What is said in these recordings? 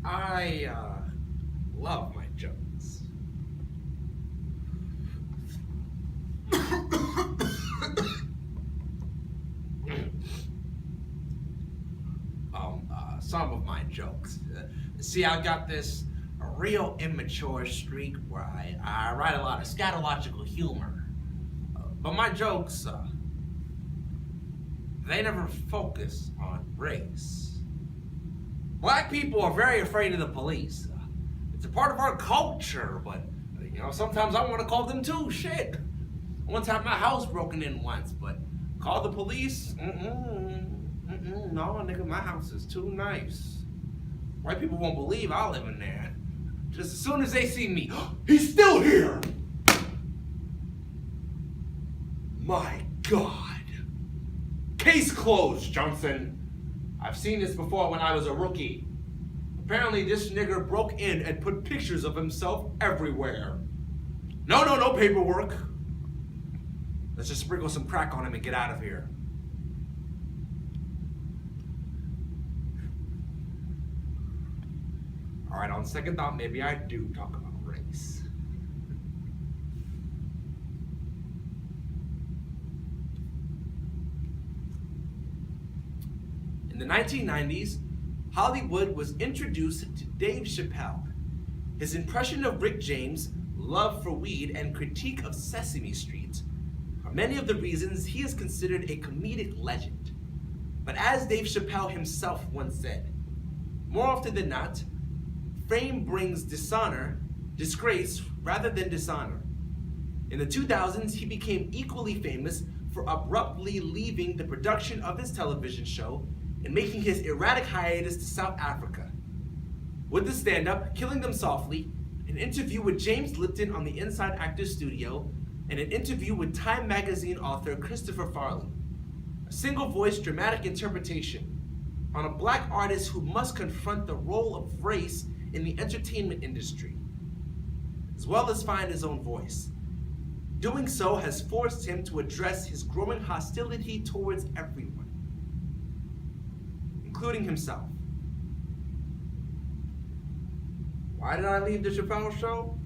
I love my jokes. Some of my jokes. See, I got this real immature streak where I write a lot of scatological humor. But my jokes, they never focus on race. Black people are very afraid of the police. It's a part of our culture, but sometimes I want to call them too. Shit. Once had my house broken in once, but call the police? No, nigga, my house is too nice. White people won't believe I live in there. Just as soon as they see me, he's still here! My God. Case closed, Johnson. I've seen this before when I was a rookie. Apparently this nigger broke in and put pictures of himself everywhere. No paperwork. Let's just sprinkle some crack on him and get out of here. All right, on second thought, maybe I do talk about race. In the 1990s, Hollywood was introduced to Dave Chappelle. His impression of Rick James, love for weed, and critique of Sesame Street are many of the reasons he is considered a comedic legend. But as Dave Chappelle himself once said, more often than not, fame brings disgrace rather than dishonor. In the 2000s, he became equally famous for abruptly leaving the production of his television show and making his erratic hiatus to South Africa. With the stand-up, Killing Them Softly, an interview with James Lipton on the Inside Actors Studio, and an interview with Time magazine author Christopher Farley. A single-voice dramatic interpretation on a black artist who must confront the role of race in the entertainment industry, as well as find his own voice. Doing so has forced him to address his growing hostility towards everyone, including himself. Why did I leave the Chappelle show?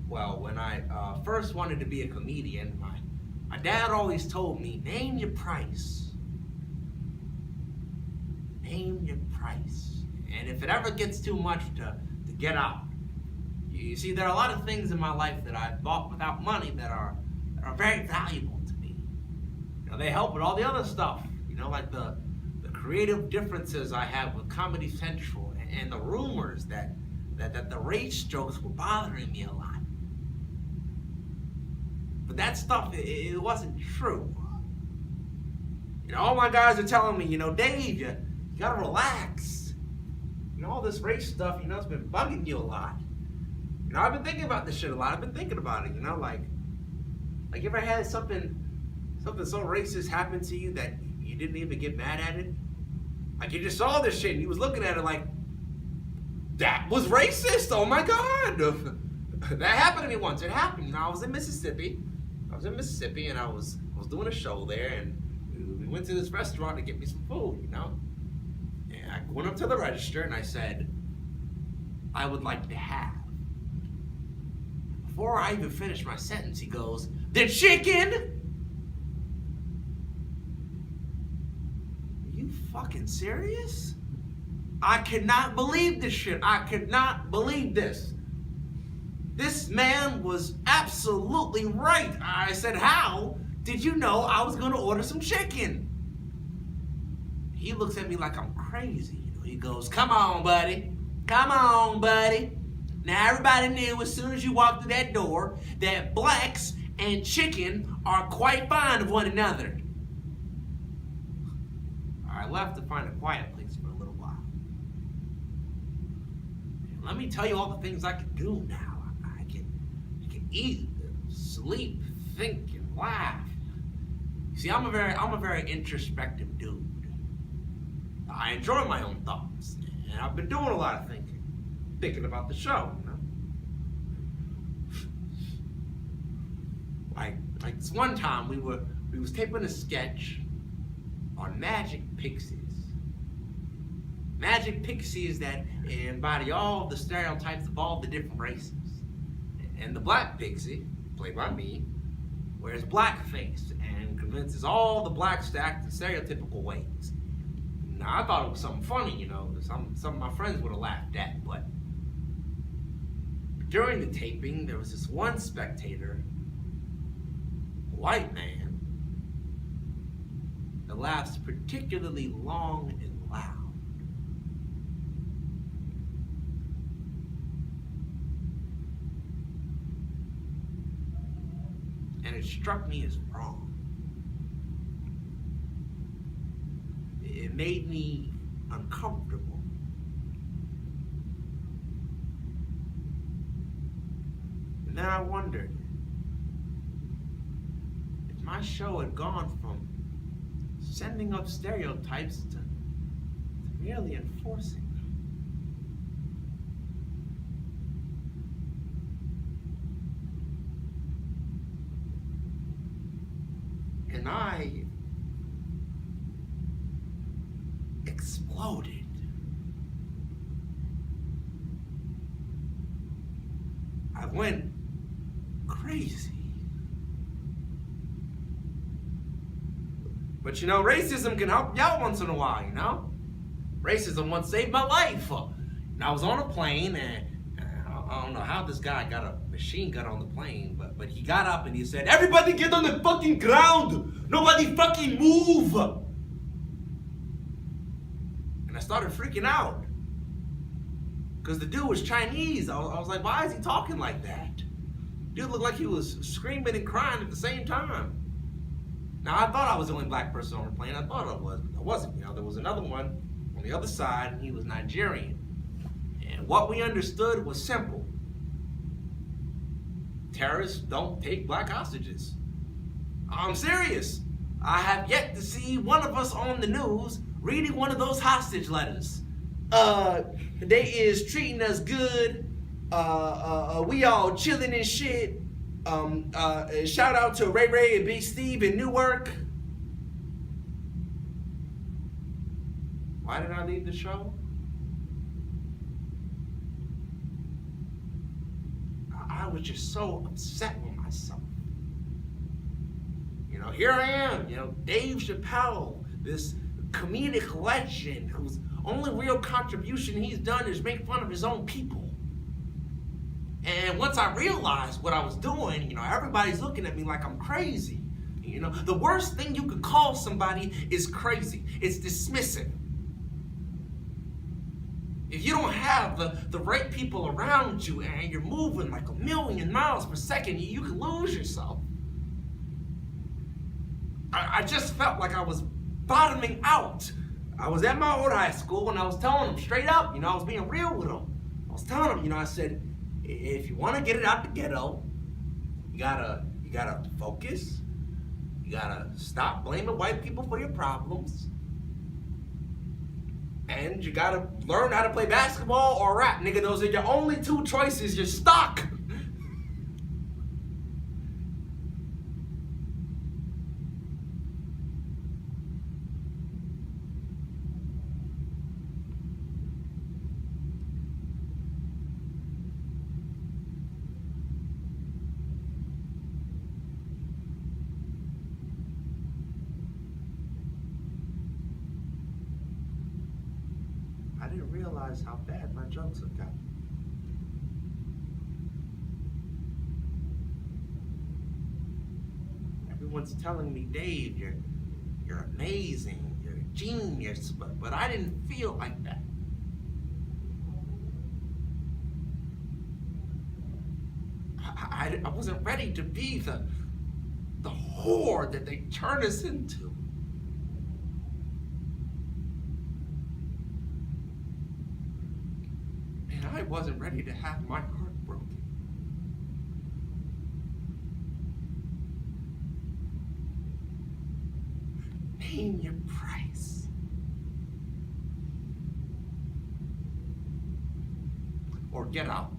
Well, when I first wanted to be a comedian, my dad always told me, name your price. Name your price. And if it ever gets too much to get out. You see, there are a lot of things in my life that I bought without money that are very valuable to me. They help with all the other stuff, like the creative differences I have with Comedy Central and the rumors that the race jokes were bothering me a lot. But that stuff, it wasn't true. All my guys are telling me, Dave, you gotta relax. All this race stuff, it's been bugging you a lot. I've been thinking about this shit a lot. I've been thinking about it, like you ever had something so racist happen to you that you didn't even get mad at it? Like you just saw this shit and you was looking at it like, that was racist, oh my God. That happened to me once. It happened, I was in Mississippi. And I was doing a show there, and we went to this restaurant to get me some food, And I went up to the register and I said, I would like to have. Before I even finished my sentence, he goes, the chicken? Are you fucking serious? I cannot believe this shit. I could not believe this. This man was absolutely right. I said, how did you know I was going to order some chicken? He looks at me like I'm crazy. He goes, come on, buddy. Come on, buddy. Now, everybody knew as soon as you walked through that door that blacks and chicken are quite fond of one another. I left to find a quiet place for a little while. And let me tell you all the things I can do now. I can eat, sleep, think, and laugh. See, I'm a very introspective dude. I enjoy my own thoughts, and I've been doing a lot of thinking about the show. Like this one time we was taping a sketch on magic pixies. magic pixies that embody all the stereotypes of all the different races. And the black pixie, played by me, wears blackface and convinces all the blacks to act in stereotypical ways. Now, I thought it was something funny, you know, some of my friends would have laughed at, but during the taping, there was this one spectator, a white man, that laughs particularly long and loud. And it struck me as wrong. It made me uncomfortable. And then I wondered if my show had gone from sending up stereotypes to merely enforcing them. And I exploded. I went crazy. But you know, racism can help you out once in a while, you know? Racism once saved my life. And I was on a plane, and I don't know how this guy got a machine gun on the plane, but he got up and he said, "Everybody get on the fucking ground! Nobody fucking move!" And I started freaking out. Because the dude was Chinese. I was like, why is he talking like that? Dude looked like he was screaming and crying at the same time. Now, I thought I was the only black person on the plane. I thought I was, but I wasn't. You know, there was another one on the other side, and he was Nigerian. And what we understood was simple. Terrorists don't take black hostages. I'm serious. I have yet to see one of us on the news reading one of those hostage letters. They is treating us good. We all chilling and shit. Shout out to Ray Ray and Big Steve in Newark. Why did I leave the show? I was just so upset with myself. You know, here I am, you know, Dave Chappelle, this comedic legend whose only real contribution he's done is make fun of his own people. And once I realized what I was doing, you know, everybody's looking at me like I'm crazy. You know, the worst thing you could call somebody is crazy. It's dismissive. If you don't have the right people around you and you're moving like 1,000,000 miles per second, you can lose yourself. I just felt like I was bottoming out. I was at my old high school and I was telling them straight up, you know, I was being real with them. I was telling them, you know, I said, if you want to get it out the ghetto, you gotta focus. You gotta stop blaming white people for your problems. And you gotta learn how to play basketball or rap, nigga. Those are your only two choices. You're stuck. I didn't realize how bad my jokes had gotten. Everyone's telling me, Dave, you're amazing, you're a genius, but I didn't feel like that. I wasn't ready to be the whore that they turned us into. I wasn't ready to have my heart broken. Name your price. Or get out.